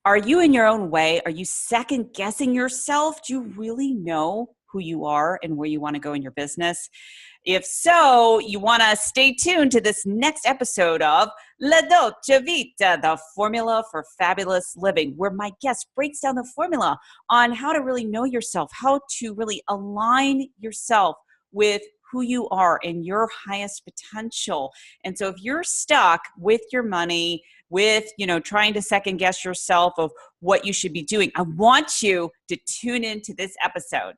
Are you in your own way? Are you second guessing yourself? Do you really know who you are and where you want to go in your business? If so, you want to stay tuned to this next episode of La Dolce Vita, the formula for fabulous living, where my guest breaks down the formula on how to really know yourself, how to really align yourself with who you are and your highest potential. And so if you're stuck with your money, with, trying to second guess yourself of what you should be doing, I want you to tune into this episode.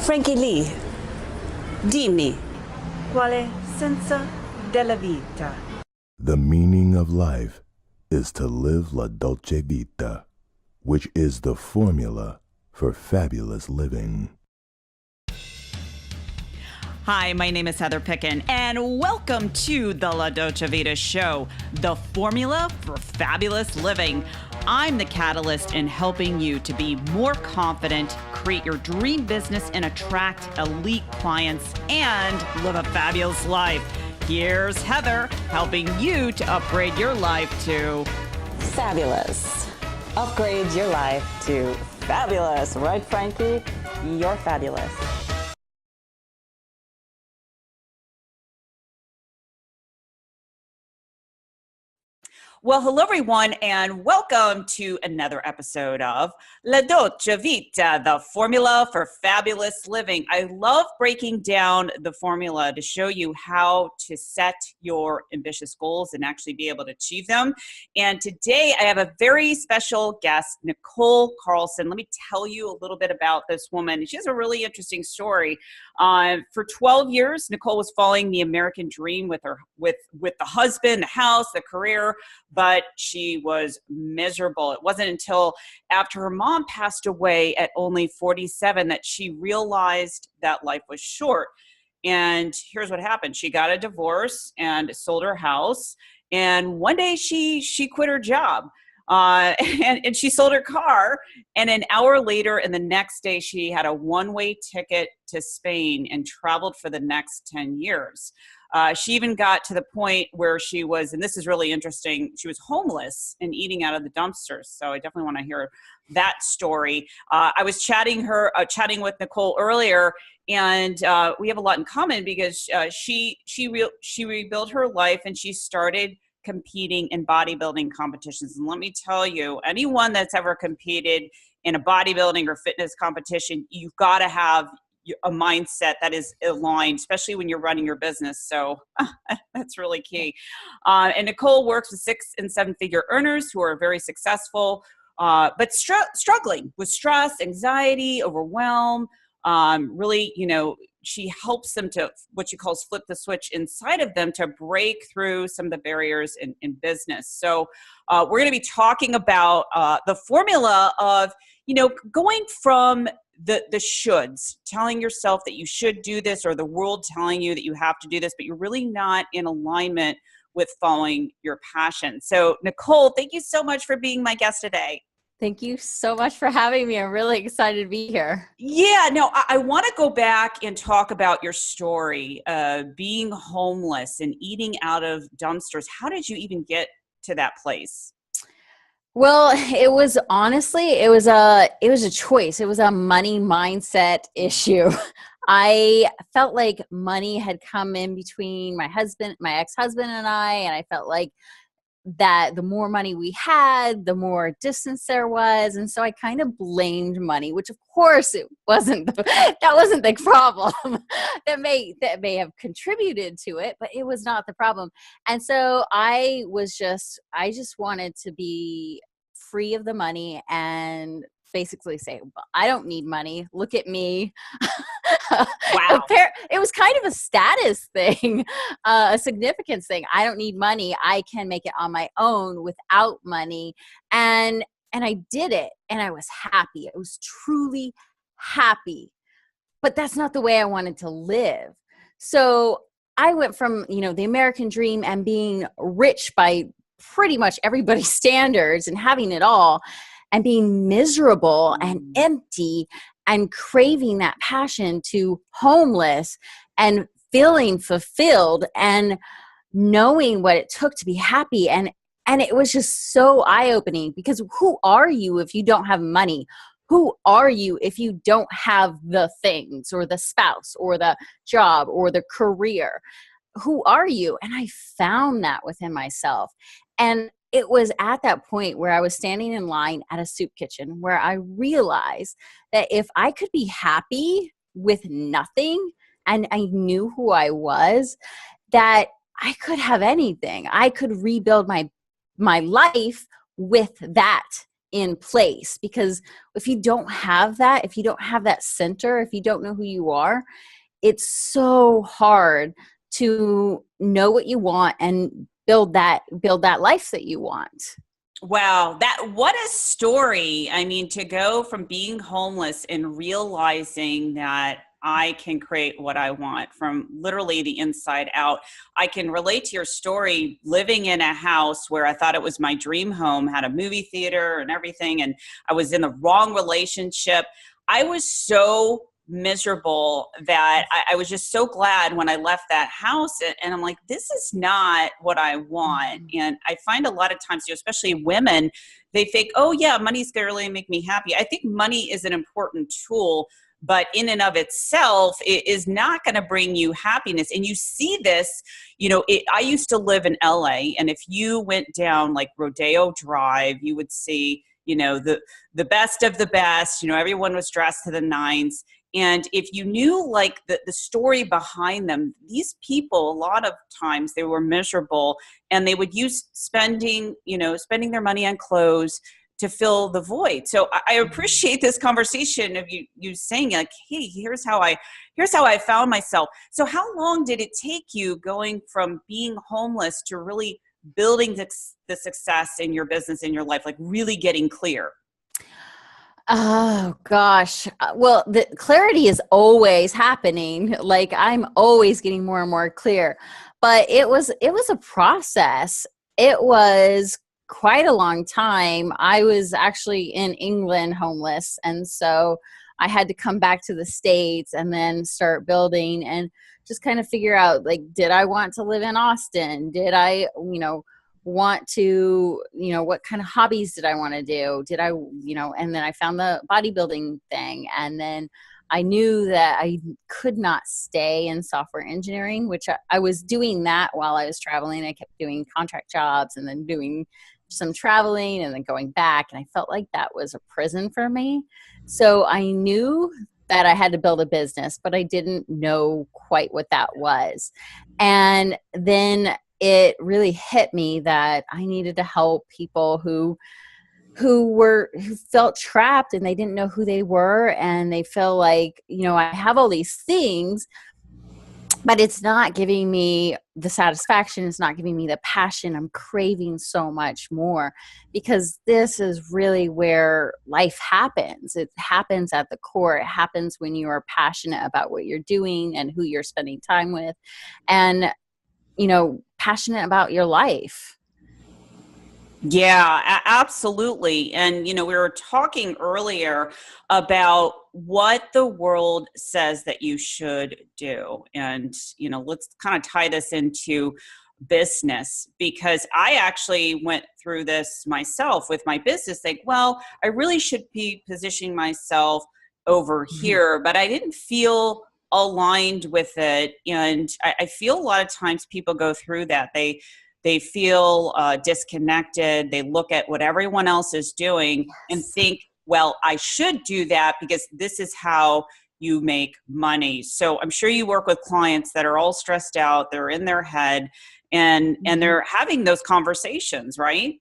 Frankie Lee, dimmi, qual è senso della vita? The meaning of life is to live la dolce vita, which is the formula for fabulous living. Hi, my name is Heather Picken, and welcome to the La Dolce Vita Show, the formula for fabulous living. I'm the catalyst in helping you to be more confident, create your dream business, and attract elite clients and live a fabulous life. Here's Heather helping you to upgrade your life to fabulous. Upgrade your life to fabulous. Right, Frankie? You're fabulous. Well, hello, everyone, and welcome to another episode of La Dolce Vita, the formula for fabulous living. I love breaking down the formula to show you how to set your ambitious goals and actually be able to achieve them. And today I have a very special guest, Nichole Carlson. Let me tell you a little bit about this woman. She has a really interesting story. For 12 years, Nichole was following the American dream with the husband, the house, the career, but she was miserable. It wasn't until after her mom passed away at only 47 that she realized that life was short. And here's what happened. She got a divorce and sold her house. And one day she quit her job. And she sold her car, and an hour later and the next day she had a one-way ticket to Spain and traveled for the next 10 years. She even got to the point where she was, and this is really interesting, she was homeless and eating out of the dumpsters. So I definitely want to hear that story. I was chatting with Nichole earlier, and we have a lot in common because she rebuilt her life and she started competing in bodybuilding competitions. And let me tell you, anyone that's ever competed in a bodybuilding or fitness competition, you've got to have a mindset that is aligned, especially when you're running your business. So that's really key. And Nichole works with 6- and 7-figure earners who are very successful, but struggling with stress, anxiety, overwhelm. Really, she helps them to what she calls flip the switch inside of them to break through some of the barriers in business. So we're going to be talking about the formula of, going from the shoulds, telling yourself that you should do this, or the world telling you that you have to do this, but you're really not in alignment with following your passion. So Nichole, thank you so much for being my guest today. Thank you so much for having me. I'm really excited to be here. Yeah, no, I want to go back and talk about your story, being homeless and eating out of dumpsters. How did you even get to that place? Well, it was a choice. It was a money mindset issue. I felt like money had come in between my ex-husband and I felt like that the more money we had, the more distance there was. And so I kind of blamed money, which of course that wasn't the problem. that may have contributed to it, but it was not the problem. And so I just wanted to be free of the money and basically say, well, I don't need money. Look at me. Wow. It was kind of a status thing, a significance thing. I don't need money. I can make it on my own without money. And I did it, and I was happy. I was truly happy. But that's not the way I wanted to live. So I went from, the American dream and being rich by pretty much everybody's standards and having it all, and being miserable and empty and craving that passion, to homeless and feeling fulfilled and knowing what it took to be happy. And it was just so eye-opening, because who are you if you don't have money? Who are you if you don't have the things, or the spouse, or the job, or the career? Who are you? And I found that within myself. And it was at that point where I was standing in line at a soup kitchen where I realized that if I could be happy with nothing, and I knew who I was, that I could have anything. I could rebuild my life with that in place. Because if you don't have that, if you don't have that center, if you don't know who you are, it's so hard to know what you want and build that life that you want. Wow, what a story. I mean, to go from being homeless and realizing that I can create what I want from literally the inside out. I can relate to your story, living in a house where I thought it was my dream home, had a movie theater and everything, and I was in the wrong relationship. I was so miserable that I was just so glad when I left that house, and I'm like, this is not what I want. And I find a lot of times, especially women, they think, oh yeah, money's going to really make me happy. I think money is an important tool, but in and of itself, it is not going to bring you happiness. And you see this, I used to live in LA, and if you went down like Rodeo Drive, you would see, the best of the best, everyone was dressed to the nines. And if you knew like the story behind them, these people, a lot of times they were miserable, and they would use spending their money on clothes to fill the void. So I appreciate this conversation of you saying like, hey, here's how I found myself. So how long did it take you going from being homeless to really building the success in your business, in your life, like really getting clear? Oh gosh. Well, the clarity is always happening. Like I'm always getting more and more clear, but it was a process. It was quite a long time. I was actually in England homeless. And so I had to come back to the States and then start building and just kind of figure out, like, did I want to live in Austin? Did I, want to, what kind of hobbies did I want to do? Did I, and then I found the bodybuilding thing. And then I knew that I could not stay in software engineering, which I was doing that while I was traveling. I kept doing contract jobs and then doing some traveling and then going back. And I felt like that was a prison for me. So I knew that I had to build a business, but I didn't know quite what that was. And then it really hit me that I needed to help people who felt trapped and they didn't know who they were. And they feel like, I have all these things, but it's not giving me the satisfaction. It's not giving me the passion. I'm craving so much more, because this is really where life happens. It happens at the core. It happens when you are passionate about what you're doing and who you're spending time with, and, passionate about your life. Yeah, absolutely. And, we were talking earlier about what the world says that you should do. And, let's kind of tie this into business, because I actually went through this myself with my business. Like, well, I really should be positioning myself over here, but I didn't feel aligned with it. And I feel a lot of times people go through that. They feel disconnected. They look at what everyone else is doing and think, well, I should do that because this is how you make money. So I'm sure you work with clients that are all stressed out. They're in their head and they're having those conversations, right?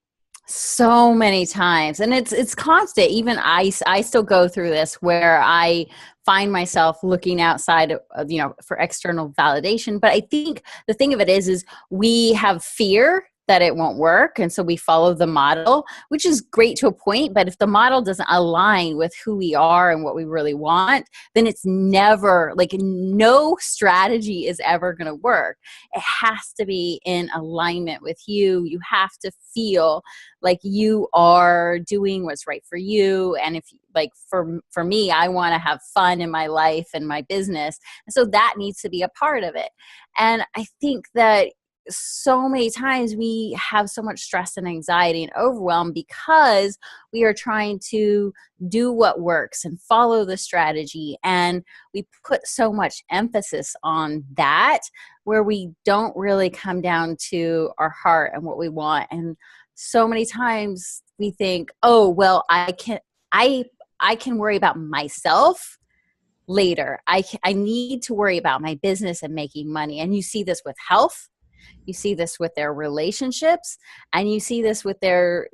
So many times. And it's constant. Even I still go through this where I find myself looking outside of, for external validation. But I think the thing of it is we have fear that it won't work. And so we follow the model, which is great to a point. But if the model doesn't align with who we are and what we really want, then it's never, like, no strategy is ever going to work. It has to be in alignment with you. You have to feel like you are doing what's right for you. And if, like, for me, I want to have fun in my life and my business. And so that needs to be a part of it. And I think that so many times we have so much stress and anxiety and overwhelm because we are trying to do what works and follow the strategy. And we put so much emphasis on that, where we don't really come down to our heart and what we want. And so many times we think, oh, well, I can worry about myself later. I need to worry about my business and making money. And you see this with health. You see this with their relationships, and you see this with their,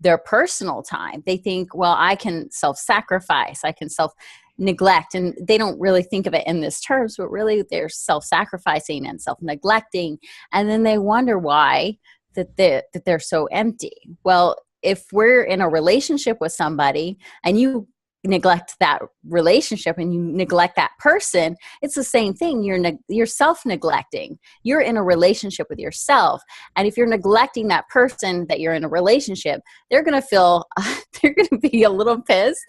their personal time. They think, well, I can self-sacrifice, I can self-neglect, and they don't really think of it in this terms, but really they're self-sacrificing and self-neglecting, and then they wonder why that they're so empty. Well, if we're in a relationship with somebody and you neglect that relationship and you neglect that person, it's the same thing. You're self-neglecting. You're in a relationship with yourself. And if you're neglecting that person that you're in a relationship, they're going to be a little pissed,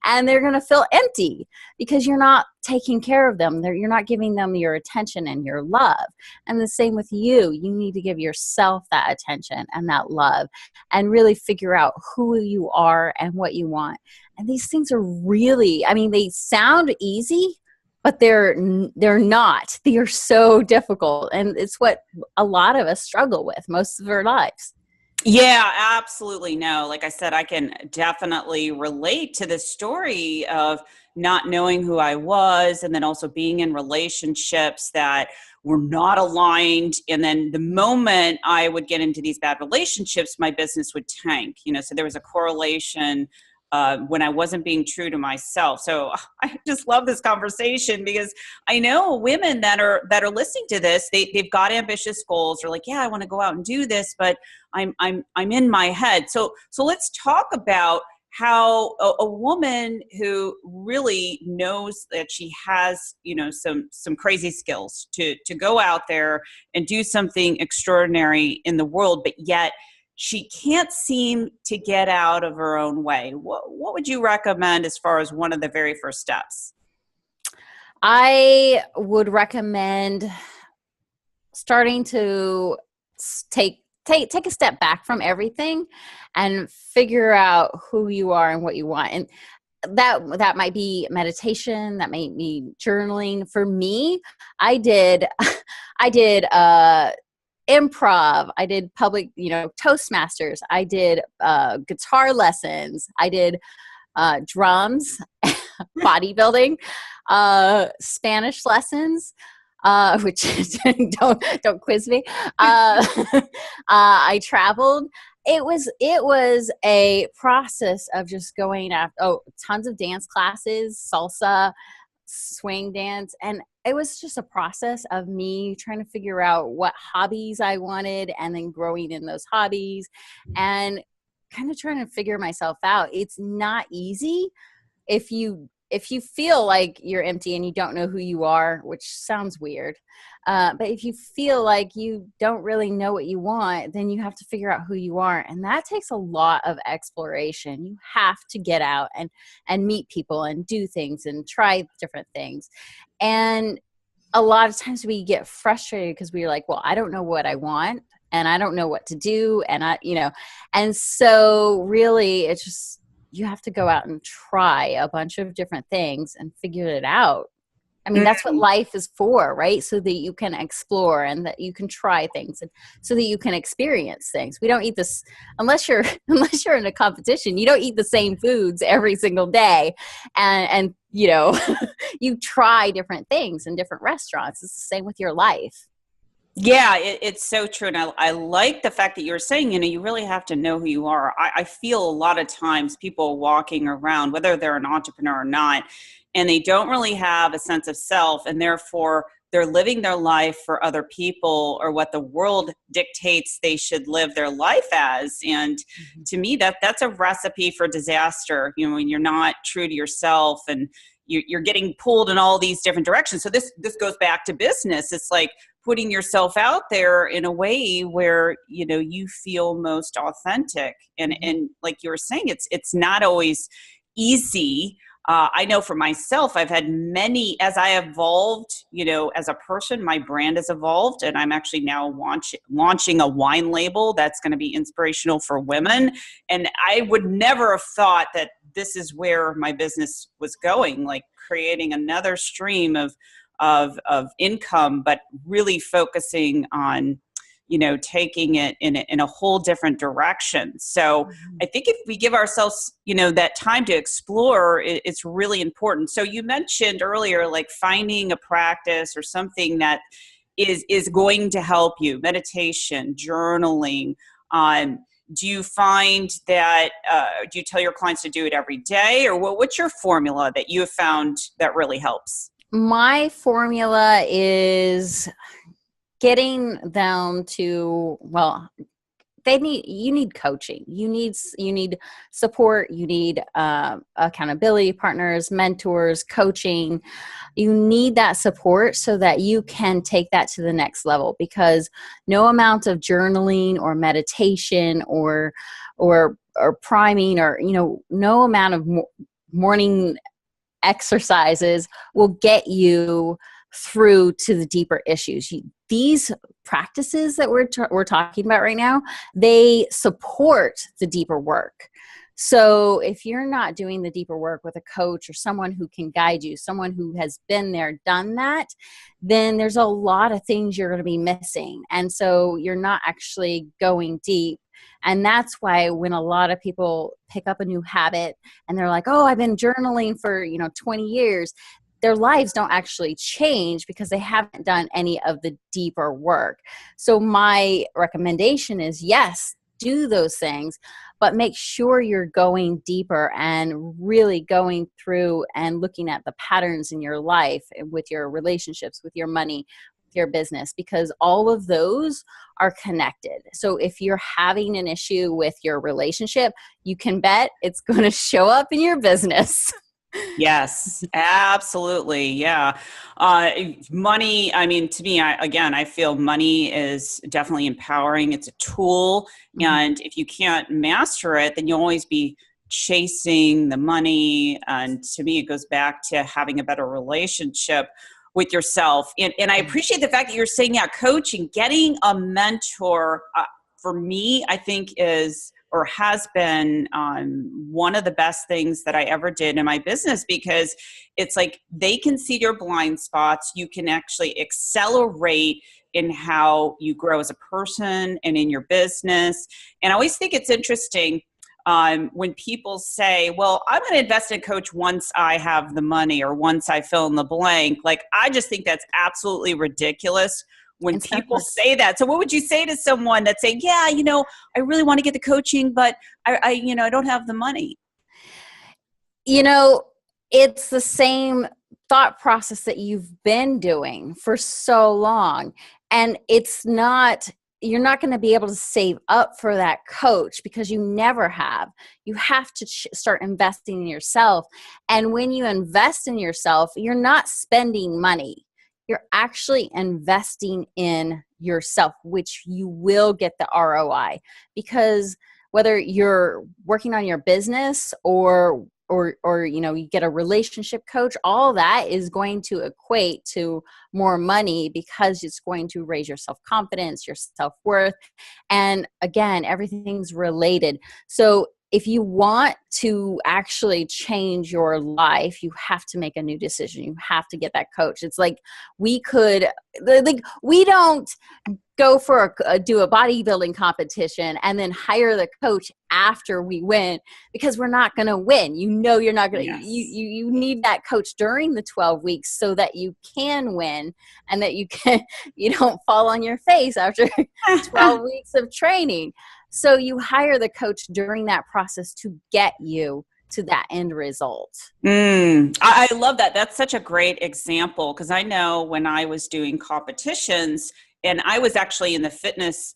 and they're going to feel empty because you're not taking care of them. You're not giving them your attention and your love. And the same with you. You need to give yourself that attention and that love and really figure out who you are and what you want. And these things are really, they sound easy, but they're not. They are so difficult. And it's what a lot of us struggle with most of our lives. Yeah, absolutely. No, like I said, I can definitely relate to the story of not knowing who I was, and then also being in relationships that were not aligned. And then the moment I would get into these bad relationships, my business would tank, so there was a correlation when I wasn't being true to myself. So I just love this conversation because I know women that are listening to this, they've got ambitious goals. They're like, yeah, I want to go out and do this, but I'm in my head. So let's talk about how a woman who really knows that she has, some crazy skills to go out there and do something extraordinary in the world, but yet she can't seem to get out of her own way. What would you recommend as far as one of the very first steps? I would recommend starting to take a step back from everything and figure out who you are and what you want. And that might be meditation, that might be journaling. For me, I did improv, I did public, Toastmasters, I did guitar lessons, I did drums, bodybuilding, Spanish lessons, which don't quiz me. I traveled. It was a process of just going after tons of dance classes, salsa, swing dance, and it was just a process of me trying to figure out what hobbies I wanted and then growing in those hobbies and kind of trying to figure myself out. It's not easy if you feel like you're empty and you don't know who you are, which sounds weird. But if you feel like you don't really know what you want, then you have to figure out who you are. And that takes a lot of exploration. You have to get out and meet people and do things and try different things. And a lot of times we get frustrated because we're like, well, I don't know what I want and I don't know what to do. And and so really it's just, you have to go out and try a bunch of different things and figure it out. That's what life is for, right? So that you can explore and that you can try things and so that you can experience things. We don't eat this unless you're in a competition. You don't eat the same foods every single day. And you try different things in different restaurants. It's the same with your life. Yeah, it's so true. And I like the fact that you're saying, you really have to know who you are. I feel a lot of times people walking around, whether they're an entrepreneur or not, and they don't really have a sense of self, and therefore they're living their life for other people or what the world dictates they should live their life as. And to me, that's a recipe for disaster. You know, when you're not true to yourself and you're getting pulled in all these different directions. So this goes back to business. It's like putting yourself out there in a way where, you know, you feel most authentic. And like you were saying, it's not always easy. I know for myself, I've had many, as I evolved, you know, as a person, my brand has evolved, and I'm actually now launching a wine label that's going to be inspirational for women. And I would never have thought that this is where my business was going, like creating another stream of income, but really focusing on, you know, taking it in a whole different direction. So I think if we give ourselves, you know, that time to explore, it's really important. So you mentioned earlier, like finding a practice or something that is going to help you, meditation, journaling. Do you find that, do you tell your clients to do it every day, or what's your formula that you have found that really helps? My formula is getting them to, well, you need coaching, you need support, you need accountability partners, mentors, coaching. You need that support so that you can take that to the next level, because no amount of journaling or meditation or priming, or, you know, no amount of morning exercises will get you through to the deeper issues. These practices that we're talking about right now, they support the deeper work. So if you're not doing the deeper work with a coach or someone who can guide you, someone who has been there, done that, then there's a lot of things you're going to be missing. And so you're not actually going deep. And that's why when a lot of people pick up a new habit and they're like, oh, I've been journaling for, 20 years, their lives don't actually change because they haven't done any of the deeper work. So my recommendation is, yes, do those things, but make sure you're going deeper and really going through and looking at the patterns in your life, with your relationships, with your money, with your business, because all of those are connected. So if you're having an issue with your relationship, you can bet it's going to show up in your business. Yes, absolutely. Yeah. Money, I mean, to me, I feel money is definitely empowering. It's a tool. And if you can't master it, then you'll always be chasing the money. And to me, it goes back to having a better relationship with yourself. And I appreciate the fact that you're saying, yeah, coaching, getting a mentor, for me, I think is, or has been, one of the best things that I ever did in my business, because it's like they can see your blind spots. You can actually accelerate in how you grow as a person and in your business. And I always think it's interesting when people say, well, I'm going to invest in a coach once I have the money or once I fill in the blank. Like, I just think that's absolutely ridiculous when people say that. So what would you say to someone that's saying, yeah, I really want to get the coaching, but I don't have the money? It's the same thought process that you've been doing for so long. And you're not going to be able to save up for that coach because you never have. You have to start investing in yourself. And when you invest in yourself, you're not spending money. You're actually investing in yourself, which you will get the ROI, because whether you're working on your business or you get a relationship coach, all that is going to equate to more money, because it's going to raise your self-confidence, your self-worth. And again, everything's related. So if you want to actually change your life, you have to make a new decision. You have to get that coach. It's like we don't go for do a bodybuilding competition and then hire the coach after we win, because we're not going to win. You're not going to. Yes. You need that coach during the 12 weeks so that you can win, and that you don't fall on your face after 12 weeks of training. So you hire the coach during that process to get you to that end result. I love that. That's such a great example, because I know when I was doing competitions, and I was actually in the fitness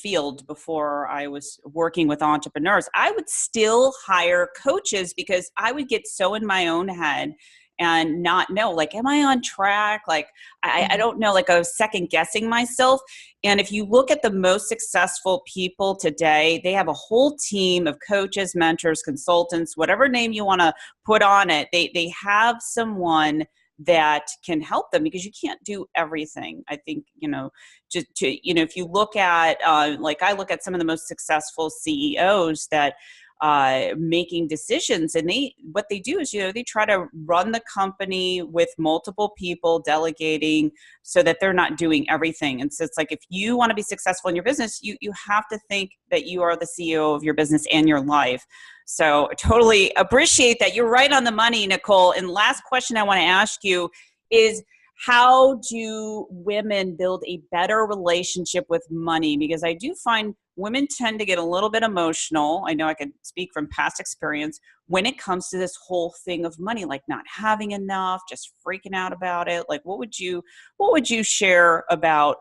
field before I was working with entrepreneurs, I would still hire coaches because I would get so in my own head and not know, like, am I on track? Like, I don't know, like I was second guessing myself. And if you look at the most successful people today, they have a whole team of coaches, mentors, consultants, whatever name you want to put on it. They have someone that can help them, because you can't do everything. I think, just if you look at, like I look at some of the most successful CEOs that making decisions, and what they do is, they try to run the company with multiple people delegating, so that they're not doing everything. And so it's like, if you want to be successful in your business, you have to think that you are the CEO of your business and your life. So I totally appreciate that. You're right on the money, Nichole. And last question I want to ask you is, how do women build a better relationship with money? Because I do find women tend to get a little bit emotional. I know I can speak from past experience when it comes to this whole thing of money, like not having enough, just freaking out about it. Like, what would you share about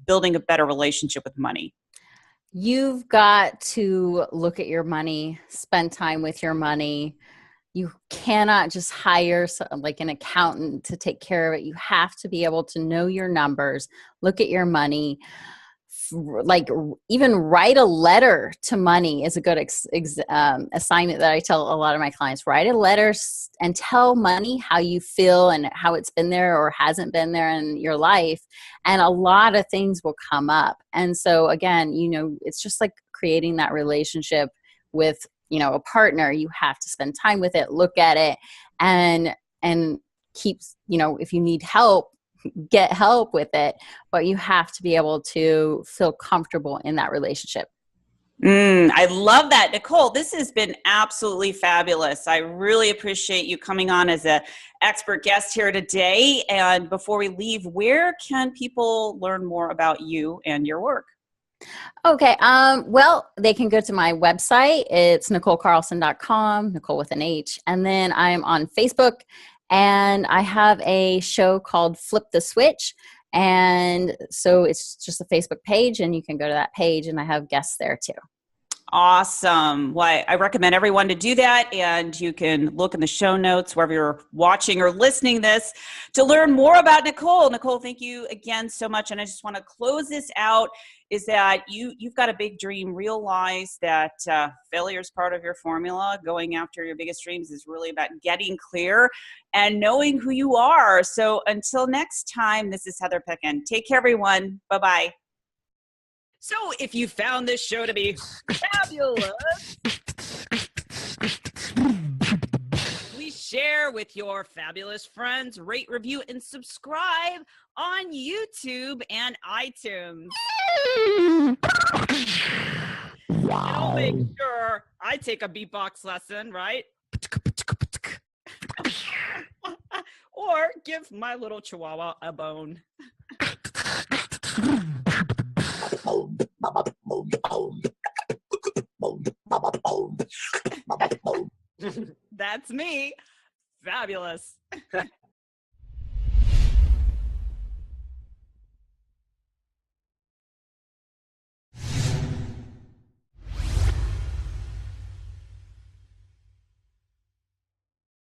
building a better relationship with money? You've got to look at your money, spend time with your money. You cannot just hire like an accountant to take care of it. You have to be able to know your numbers, look at your money, like even write a letter to money is a good assignment that I tell a lot of my clients. Write a letter and tell money how you feel and how it's been there or hasn't been there in your life. And a lot of things will come up. And so again, it's just like creating that relationship with a partner. You have to spend time with it, look at it, and keep, if you need help, get help with it, but you have to be able to feel comfortable in that relationship. I love that, Nichole. This has been absolutely fabulous. I really appreciate you coming on as an expert guest here today. And before we leave, where can people learn more about you and your work? Okay. Well, they can go to my website. It's NicholeCarlson.com, Nichole with an H. And then I'm on Facebook, and I have a show called Flip the Switch. And so it's just a Facebook page, and you can go to that page, and I have guests there too. Awesome. Well, I recommend everyone to do that. And you can look in the show notes wherever you're watching or listening this to learn more about Nichole. Nichole, thank you again so much. And I just want to close this out, is that you've got a big dream. Realize that failure is part of your formula. Going after your biggest dreams is really about getting clear and knowing who you are. So until next time, this is Heather Picken. Take care, everyone. Bye-bye. So if you found this show to be fabulous, please share with your fabulous friends, rate, review, and subscribe on YouTube and iTunes. And I'll make sure I take a beatbox lesson, right? Or give my little chihuahua a bone. That's me. Fabulous.